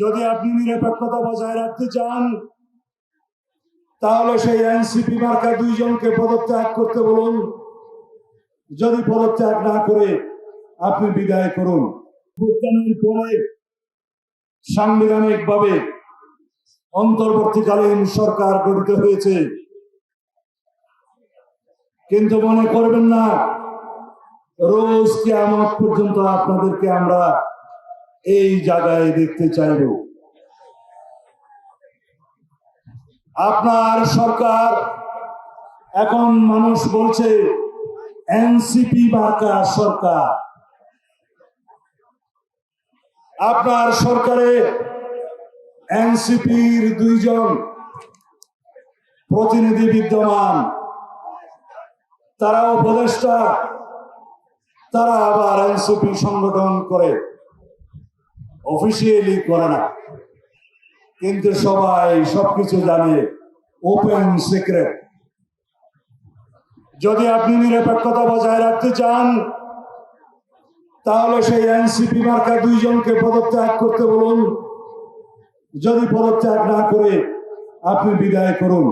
যদি আপনি নিরপেক্ষতা বজায় রাখতে চান তাহলে সেই এনসিপি মার্কা দুইজনকে পদত্যাগ করতে বলুন। যদি পদত্যাগ না করে আপনি বিদায় করুন। ভোটদানের পরে সাংবিধানিকভাবে অন্তর্বর্তীকালীন সরকার গঠিত হয়েছে, কিন্তু মনে করবেন না রোজ কিয়ামত পর্যন্ত আপনাদেরকে আমরা এই জায়গায় দেখতে চাইব। আপনার সরকার এখন মানুষ বলছে এনসিপি মার্কা সরকার। আপনার সরকারে এনসিপির দুইজন প্রতিনিধি বিদ্যমান, তারা উপদেষ্টা, তারা আবার এনসিপি সংগঠন করে, অফিসিয়ালি করে না, কিন্তু সবাই সবকিছু জানে, ওপেন সিক্রেট। যদি আপনি নিরপেক্ষতা বজায় রাখতে চান তাহলে সেই এনসিপি মার্কা দুইজনকে পদত্যাগ করতে বলুন। যদি পদত্যাগ না করে আপনি বিদায় করুন।